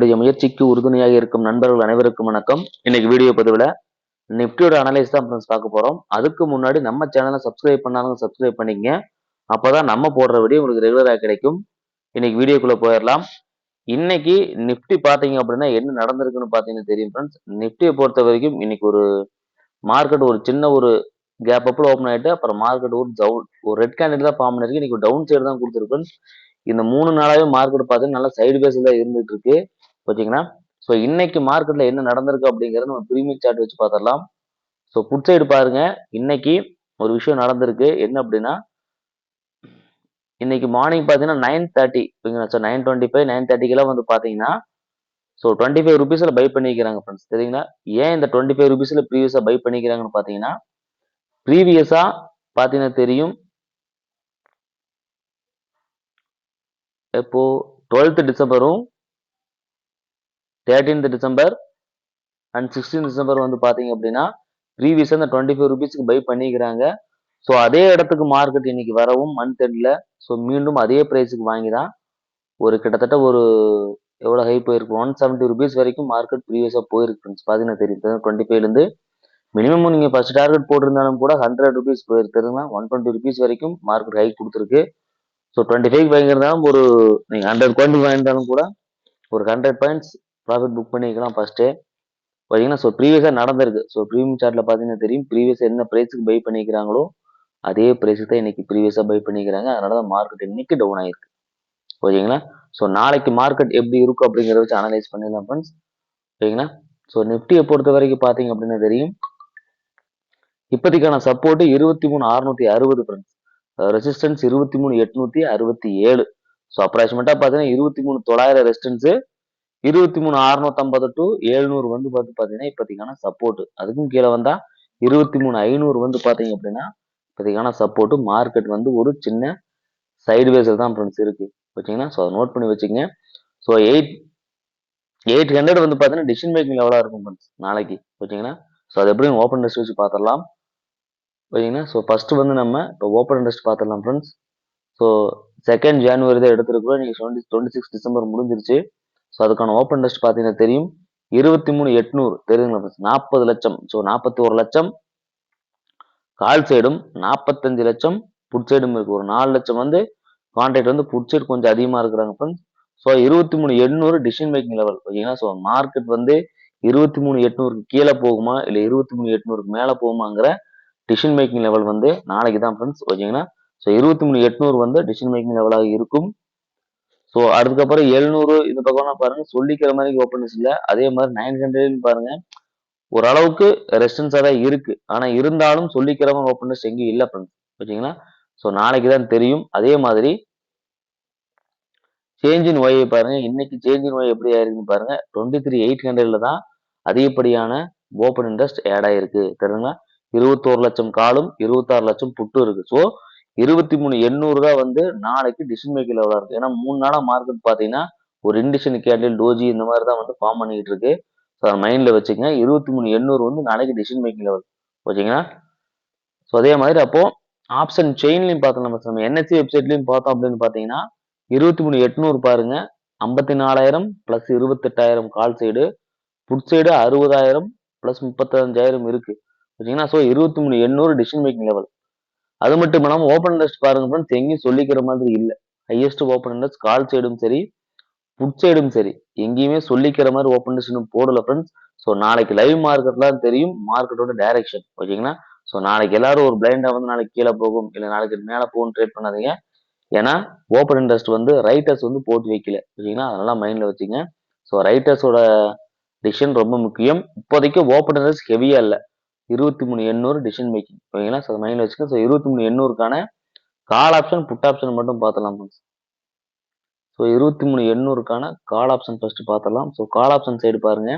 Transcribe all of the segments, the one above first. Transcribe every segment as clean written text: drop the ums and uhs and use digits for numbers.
என்னுடைய முயற்சிக்கு உறுதுணையாக இருக்கும் நண்பர்கள் அனைவருக்கும் வணக்கம். இன்னைக்கு வீடியோ பதிவுல நிப்டியோட அனலைஸ் தான் ஃப்ரெண்ட்ஸ் பார்க்க போறோம். அதுக்கு முன்னாடி நம்ம சேனலை சப்ஸ்கிரைப் பண்ணாலும் சப்ஸ்கிரைப் பண்ணிக்கங்க. அப்பதான் நம்ம போடுற வீடியோ உங்களுக்கு ரெகுலரா கிடைக்கும். இன்னைக்கு வீடியோக்குள்ள போயிடலாம். இன்னைக்கு நிப்டி பாத்தீங்க அப்படின்னா என்ன நடந்திருக்குன்னு பாத்தீங்கன்னா தெரியும் ஃப்ரெண்ட்ஸ். நிப்டியை பொறுத்த வரைக்கும் இன்னைக்கு ஒரு மார்க்கெட் ஒரு சின்ன ஒரு கேப் அப்ல ஓப்பன் ஆயிட்டு அப்புறம் மார்க்கெட் ஒரு ரெட் கேண்டில் தான் ஃபார்ம் பண்ணிருக்கு. இன்னைக்கு டவுன் சைடு தான் கொடுத்துருக்கு. இந்த 3 நாளாவே மார்க்கெட் பார்த்தீங்கன்னா நல்லா சைடு பேஸ்ல தான் இருந்துட்டு இருக்கு. ஓகேங்களா. ஸோ இன்னைக்கு மார்க்கெட்ல என்ன நடந்திருக்கு அப்படிங்கறத நம்ம பிரீமியம் சார்ட் வச்சு பார்த்துடலாம். ஸோ புட் சைடு பாருங்க. இன்னைக்கு ஒரு விஷயம் நடந்திருக்கு. என்ன அப்படின்னா இன்னைக்கு மார்னிங் பார்த்தீங்கன்னா 9:30 ஓகேங்களா. 9:25 9:30 வந்து பார்த்தீங்கன்னா ஸோ 25 ருபீஸ்ல பை பண்ணிக்கிறாங்க ஃப்ரெண்ட்ஸ். சரிங்களா. ஏன் இந்த 25 ருபீஸ்ல ப்ரீவியஸா பை பண்ணிக்கிறாங்கன்னு பார்த்தீங்கன்னா ப்ரீவியஸா பார்த்தீங்கன்னா தெரியும். இப்போ 12th டிசம்பரும் 13th December and 16th December வந்து பாத்தீங்க அப்படின்னா ப்ரீவியஸா இந்த 25 ருபீஸ்க்கு பை பண்ணிக்கிறாங்க. ஸோ அதே இடத்துக்கு மார்க்கெட் இன்னைக்கு வரவும் மந்த் எண்ட்ல ஸோ மீண்டும் அதே பிரைஸுக்கு வாங்கி தான் ஒரு கிட்டத்தட்ட ஒரு எவ்வளவு ஹை போயிருக்கு 170 ருபீஸ் வரைக்கும் மார்க்கெட் ப்ரீவியஸா போயிருக்கு ஃப்ரெண்ட்ஸ். பாத்தீங்கன்னா தெரியும் 25ல இருந்து மினிமம் நீங்க ஃபர்ஸ்ட் டார்கெட் போட்டிருந்தாலும் கூட 100 ருபீஸ் போயிருக்குதுன்னா 120 ருபீஸ் வரைக்கும் மார்க்கெட் ஹை கொடுத்துருக்கு. ஸோ 25 வாங்கியிருந்தாலும் ஒரு நீங்க 100 குவான்டிட்டி வாங்கியிருந்தாலும் கூட ஒரு 100 பாயிண்ட்ஸ் ப்ராஃபிட் புக் பண்ணிக்கலாம் ஃபர்ஸ்ட். பார்த்தீங்கன்னா ஸோ ப்ரீவியஸாக நடந்திருக்கு. ஸோ ப்ரீமியம் சார்ட்ல பார்த்தீங்கன்னா தெரியும் ப்ரீவியஸ் என்ன ப்ரைஸுக்கு பை பண்ணிக்கிறாங்களோ அதே ப்ரைஸுக்கு தான் இன்னைக்கு ப்ரீவியஸாக பை பண்ணிக்கிறாங்க. அதனால தான் மார்க்கெட் இன்னைக்கு டவுன் ஆயிருக்கு. ஓகேங்களா. ஸோ நாளைக்கு மார்க்கெட் எப்படி இருக்கும் அப்படிங்கிறத வச்சு அனலைஸ் பண்ணிடலாம் ஃப்ரெண்ட்ஸ். ஓகேங்களா. ஸோ நிப்டியை பொறுத்த வரைக்கும் பார்த்தீங்க அப்படின்னா தெரியும் இப்போதைக்கான சப்போர்ட் 23,660 ஃப்ரெண்ட்ஸ். ரெசிஸ்டன்ஸ் 23,867. ஸோ அப்ராக்சிமேட்டா பார்த்தீங்கன்னா 23,900 ரெசிஸ்டன்ஸ் 23,650 டு 700 வந்து பாத்தீங்கன்னா இப்போதைக்கான சப்போர்ட். அதுக்கும் கீழே வந்தா 23,500 வந்து பாத்தீங்க அப்படின்னா இப்போதைக்கான சப்போர்ட். மார்க்கெட் வந்து ஒரு சின்ன சைடு வேஸ்ல தான் ஃப்ரெண்ட்ஸ் இருக்கு. ஓகேங்களா. ஸோ அதை நோட் பண்ணி வச்சுக்கங்க. ஸோ 800 வந்து பாத்தீங்கன்னா டிசிஷன் மேக்கிங் லெவலா இருக்கும் ஃப்ரெண்ட்ஸ் நாளைக்கு. ஓகேங்களா. ஸோ அது எப்படி ஓப்பன் இன்ட்ரெஸ்ட் வச்சு பார்த்துடலாம். ஓகேங்களா. ஸோ ஃபர்ஸ்ட் வந்து நம்ம இப்போ ஓப்பன் இன்ட்ரெஸ்ட் பார்த்துடலாம் ஃப்ரெண்ட்ஸ். ஸோ 2nd ஜனவரி தான் எடுத்திருக்கிறோம். நீங்க 26 டிசம்பர் முடிஞ்சிருச்சு. ஸோ அதுக்கான ஓப்பன் இன்ட்ரெஸ்ட் பார்த்தீங்கன்னா தெரியும் 23,800 தெரியுங்களா. 40 லட்சம். ஸோ 41 லட்சம் கால் சைடும் 45 லட்சம் புட் சைடும் இருக்கு. ஒரு 4 லட்சம் வந்து கான்ட்ராக்ட் வந்து புட் சைடு கொஞ்சம் அதிகமா இருக்கிறாங்க friends. So 23,800 decision making level. ஓகேங்களா. ஸோ மார்க்கெட் வந்து 23,800 கீழே போகுமா இல்ல 23,800 மேல போகுமாங்கிற டிசிஷன் மேக்கிங் லெவல் வந்து நாளைக்கு தான் ஃப்ரெண்ட்ஸ். ஓகேங்களா. ஸோ 23,800 வந்து டிசிஷன் மேக்கிங் லெவலாக இருக்கும். ஸோ அதுக்கப்புறம் 700 இந்த பக்கம்லாம் பாருங்க சொல்லிக்கிற மாதிரி ஓப்பனஸ் இல்லை. அதே மாதிரி 900 பாருங்க ஓரளவுக்கு ரெசிஸ்டன்ஸா தான் இருக்கு. ஆனா இருந்தாலும் சொல்லிக்கிற மாதிரி ஓப்பனஸ் எங்கேயும் இல்லை ஃப்ரெண்ட்ஸ். ஓகேங்களா. ஸோ நாளைக்கு தான் தெரியும். அதே மாதிரி சேஞ்ச் இன் ஒய் பாருங்க. இன்னைக்கு சேஞ்ச் இன் ஒய் எப்படி ஆயிருக்குன்னு பாருங்க. 23,800 தான் அதிகப்படியான ஓப்பன் இன்ட்ரெஸ்ட் ஆட் ஆயிருக்கு. தெரியுங்களா. 21 லட்சம் காலும் 26 லட்சம் புட்டும் இருக்கு. ஸோ 23,800 தான் வந்து நாளைக்கு டிசிஷன் மேக்கிங் லெவலா இருக்கு. ஏன்னா 3 நாளா மார்க்கெட் பாத்தீங்கன்னா ஒரு இண்டிஷன் கேண்டில் டோஜி இந்த மாதிரி தான் வந்து ஃபார்ம் பண்ணிட்டு இருக்கு. ஸோ மைண்ட்ல வச்சுக்கங்க. 23,800 வந்து நாளைக்கு டிசிஷன் மேக்கிங் லெவல். ஓகேங்களா. ஸோ அதே மாதிரி அப்போ ஆப்ஷன் செயின்லையும் பார்த்தோம் நம்ம என்எஸ்சி வெப்சைட்லையும் பார்த்தோம் அப்படின்னு பாத்தீங்கன்னா 23,800 பாருங்க 54,000 plus 28,000 call side put side 60,000 plus 35,000 இருக்கு. ஓகேங்களா. So 23,800 decision making level. அது மட்டும் இல்லாம ஓப்பன் இன்ட்ரெஸ்ட் பாருங்க ஃப்ரெண்ட்ஸ் எங்கேயும் சொல்லிக்கிற மாதிரி இல்லை. ஹையஸ்ட் ஓப்பன் இன்ட்ரெஸ்ட் கால் சைடும் சரி புட் சைடும் சரி எங்கேயுமே சொல்லிக்கிற மாதிரி ஓப்பன் இன்ட்ரெஸ்ட் போடல ஃப்ரெண்ட்ஸ். ஸோ நாளைக்கு லைவ் மார்க்கெட்லாம் தெரியும் மார்க்கெட்டோட டைரக்ஷன். ஓகேங்களா. ஸோ நாளைக்கு எல்லாரும் ஒரு பிளைண்டா வந்து நாளைக்கு கீழே போகும் இல்லை நாளைக்கு மேலே போகும் ட்ரேட் பண்ணாதீங்க. ஏன்னா ஓப்பன் இன்ட்ரெஸ்ட் வந்து ரைட்டர்ஸ் வந்து போட்டு வைக்கல. ஓகேங்களா. அதனால மைண்ட்ல வச்சுங்க. ஸோ ரைட்டர்ஸோட டிசிஷன் ரொம்ப முக்கியம். இப்போதைக்கு ஓப்பன் இன்ட்ரெஸ்ட் ஹெவியா இல்லை. 23,800 டிசிஷன் மேக்கிங். ஓகேங்களா. ஸோ மைண்ட்ல வச்சுக்க. ஸோ 23,800க்கான கால் ஆப்ஷன் புட் ஆப்ஷன் மட்டும் பார்த்தலாம். ஸோ 23,800க்கான கால் ஆப்ஷன் ஃபர்ஸ்ட் பார்த்தலாம். ஸோ கால் ஆப்ஷன் சைடு பாருங்க.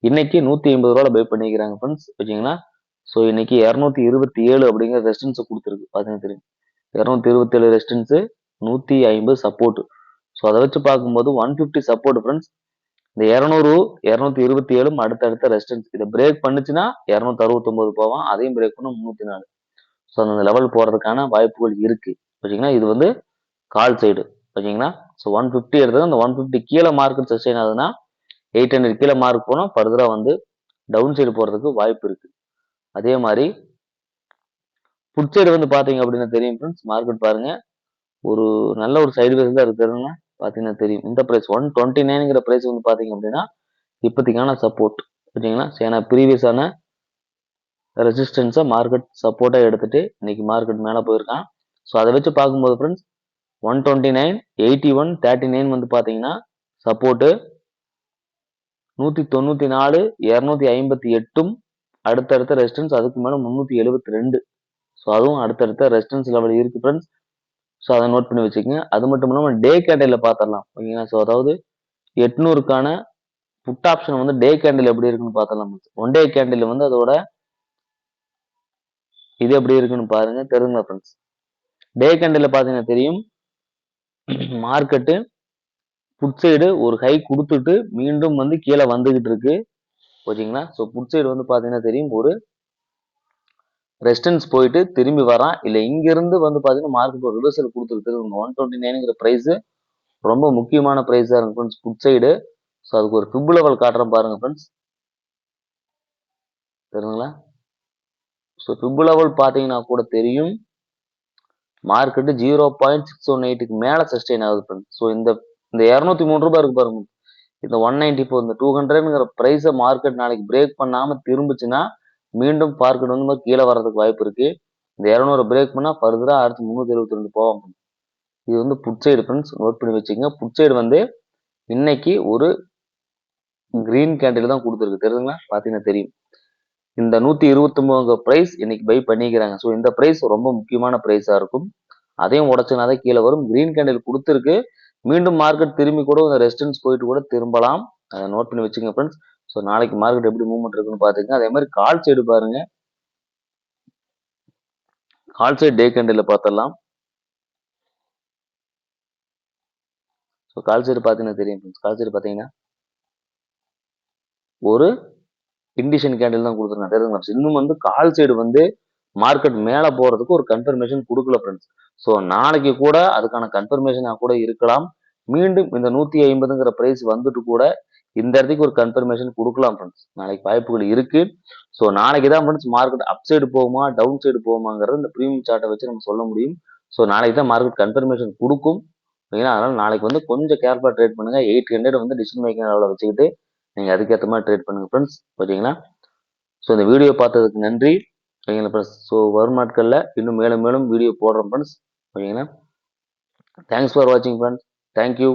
இன்னைக்கு 180 ரூபாய் பை பண்ணிக்கிறாங்க ஃப்ரெண்ட்ஸ். ஓகேங்களா. ஸோ இன்னைக்கு 227 அப்படிங்கிற ரெசிஸ்டன்ஸ் கொடுத்துருக்கு. பாத்தீங்கன்னா தெரியும் 227 ரெசிஸ்டன்ஸ் 150 சப்போர்ட். ஸோ அதை வச்சு பார்க்கும்போது 150 சப்போர்ட் ஃப்ரெண்ட்ஸ். இந்த 200 227 அடுத்தடுத்த ரெசிஸ்டன்ஸ். இதை பிரேக் பண்ணுச்சுன்னா 269 போவான். அதையும் பிரேக் பண்ண 304. ஸோ அந்த லெவல் போறதுக்கான வாய்ப்புகள் இருக்கு. ஓகேங்களா. இது வந்து கால் சைடு. ஓகேங்களா. ஸோ 150 எடுத்தது, அந்த 150 கீழே மார்க்கெட் சஸ்டெயின் ஆகுதுன்னா 800 கீழே மார்க் போனால் ஃபர்தராக வந்து டவுன் சைடு போகிறதுக்கு வாய்ப்பு இருக்கு. அதே மாதிரி புட் சைடு வந்து பார்த்தீங்க அப்படின்னா தெரியும் ஃப்ரெண்ட்ஸ், மார்க்கெட் பாருங்க ஒரு நல்ல ஒரு சைடு வேஸ் தான் இருக்குதுன்னா பார்த்தீங்கன்னா தெரியும். இந்த ப்ரைஸ் 129ங்கிற ப்ரைஸ் வந்து பார்த்தீங்க அப்படின்னா இப்போதைக்கான சப்போர்ட் ஓகேங்களா. ஏன்னா ப்ரீவியஸான ரெசிஸ்டன்ஸை மார்க்கெட் சப்போர்ட்டாக எடுத்துட்டு இன்னைக்கு மார்க்கெட் மேலே போயிருக்கான். ஸோ அதை வச்சு பார்க்கும்போது ஃப்ரெண்ட்ஸ் 129, 81, 39 வந்து பார்த்தீங்கன்னா சப்போர்ட்டு, 194, 258ம் அடுத்தடுத்த ரெசிஸ்டன்ஸ், அதுக்கு மேலே 372. ஸோ அதுவும் அடுத்தடுத்த ரெசிஸ்டன்ஸ் லெவல் இருக்கு ஃப்ரெண்ட்ஸ். ஸோ அதை நோட் பண்ணி வச்சுக்கோங்க. அது மட்டும் இல்லாமல் டே கேண்டில் பார்த்துடலாம் ஓகேங்களா. ஸோ அதாவது 800க்கான புட் ஆப்ஷன் வந்து டே கேண்டில் எப்படி இருக்குன்னு பார்த்தலாம். ஒன் டே கேண்டில் வந்து அதோட இது எப்படி இருக்குன்னு பாருங்க தெரியுங்களா ஃப்ரெண்ட்ஸ். டே கேண்டில் பார்த்தீங்கன்னா தெரியும், மார்க்கெட்டு புட் சைடு ஒரு ஹை கொடுத்துட்டு மீண்டும் வந்து கீழே வந்துகிட்டு இருக்கு ஓகேங்களா. ஸோ புட் சைடு வந்து பார்த்தீங்கன்னா தெரியும் ஒரு ரெசிஸ்டன்ஸ் போயிட்டு திரும்பி வரான், இல்லை இங்கிருந்து வந்து பார்த்தீங்கன்னா மார்க்கெட் ஒரு ரிவர்சல் கொடுத்துருக்கு. 129ங்கிற ப்ரைஸ் ரொம்ப முக்கியமான ப்ரைஸாக இருக்கும் ஃப்ரெண்ட்ஸ் புட் சைடு. ஸோ அதுக்கு ஒரு ஃபிப் லெவல் காட்டுறேன் பாருங்க ஃப்ரெண்ட்ஸ், தெரியுங்களா. ஸோ ஃபிப் லெவல் பார்த்தீங்கன்னா கூட தெரியும், மார்க்கெட்டு 0.618க்கு மேலே சஸ்டெயின் ஆகுது ஃப்ரெண்ட்ஸ். ஸோ இந்த 203 ரூபாய் இருக்கு பாருங்க, இந்த 194 இந்த 200ங்கிற ப்ரைஸை மார்க்கெட் நாளைக்கு பிரேக் பண்ணாமல் திரும்பிச்சுன்னா மீண்டும் மார்க்கெட் வந்து கீழே வர்றதுக்கு வாய்ப்பு இருக்கு. இந்த 200 பிரேக் பண்ணால் ஃபர்தராக அடுத்து 372 போவாங்க. இது வந்து புட் சைடு ஃப்ரெண்ட்ஸ், நோட் பண்ணி வச்சுக்கோங்க. புட் சைடு வந்து இன்னைக்கு ஒரு கிரீன் கேண்டில் தான் கொடுத்துருக்கு தெரியுதுங்களா, பார்த்தீங்கன்னா தெரியும். இந்த 129 பிரைஸ் இன்னைக்கு பை பண்ணிக்கிறாங்க. ஸோ இந்த பிரைஸ் ரொம்ப முக்கியமான பிரைஸா இருக்கும். அதையும் உடச்சுனா தான் கீழே வரும். கிரீன் கேண்டில் கொடுத்துருக்கு, மீண்டும் மார்க்கெட் திரும்பி கூட இந்த ரெசிஸ்டன்ஸ் போயிட்டு கூட திரும்பலாம். அதை நோட் பண்ணி வச்சுங்க ஃப்ரெண்ட்ஸ். ஸோ நாளைக்கு மார்க்கெட் எப்படி மூவ்மெண்ட் இருக்குன்னு பார்த்துங்க. அதே மாதிரி கால் சைடு பாருங்க, கால் சைடு டே கேண்டில் பார்த்துடலாம். ஸோ கால் சைடு பார்த்தீங்கன்னா தெரியும் ஃப்ரெண்ட்ஸ், கால் சைடு பார்த்தீங்கன்னா ஒரு இண்டிஷன் கேண்டில் தான் கொடுத்துருக்காங்க தெரியுதுங்களா. இன்னும் வந்து கால் சைடு வந்து மார்க்கெட் மேலே போறதுக்கு ஒரு கன்ஃபர்மேஷன் கொடுக்கல ஃப்ரெண்ட்ஸ். ஸோ நாளைக்கு கூட அதுக்கான கன்ஃபர்மேஷனாக கூட இருக்கலாம். மீண்டும் இந்த 150ங்கிற பிரைஸ் வந்துட்டு கூட இந்த இடத்துக்கு ஒரு கன்ஃபர்மேஷன் கொடுக்கலாம் ஃப்ரெண்ட்ஸ். நாளைக்கு வாய்ப்புகள் இருக்கு. ஸோ நாளைக்கு தான் ஃப்ரெண்ட்ஸ் மார்க்கெட் அப் சைடு போகுமா டவுன் சைடு போகுமாங்கிறது இந்த ப்ரீமியம் சார்ட்டை வச்சு நம்ம சொல்ல முடியும். ஸோ நாளைக்கு தான் மார்க்கெட் கன்ஃபர்மேஷன் கொடுக்கும் ஓகேங்களா. அதனால நாளைக்கு வந்து கொஞ்சம் கேர்ஃபுல்லாக ட்ரேட் பண்ணுங்க. 800 வந்து டிசிஷன் மேக்கிங் லெவலில் வச்சுக்கிட்டு நீங்கள் அதுக்கேற்ற மாதிரி ட்ரேட் பண்ணுங்க ஃப்ரெண்ட்ஸ் ஓகேங்களா. ஸோ இந்த வீடியோ பார்த்ததுக்கு நன்றி ஓகேங்களா ஃப்ரெண்ட்ஸ். ஸோ வரும் நாட்களில் இன்னும் மேலும் மேலும் வீடியோ போடுறோம் ஃப்ரெண்ட்ஸ் ஓகேங்களா. தேங்க்ஸ் ஃபார் வாட்சிங் ஃப்ரெண்ட்ஸ். தேங்க்யூ.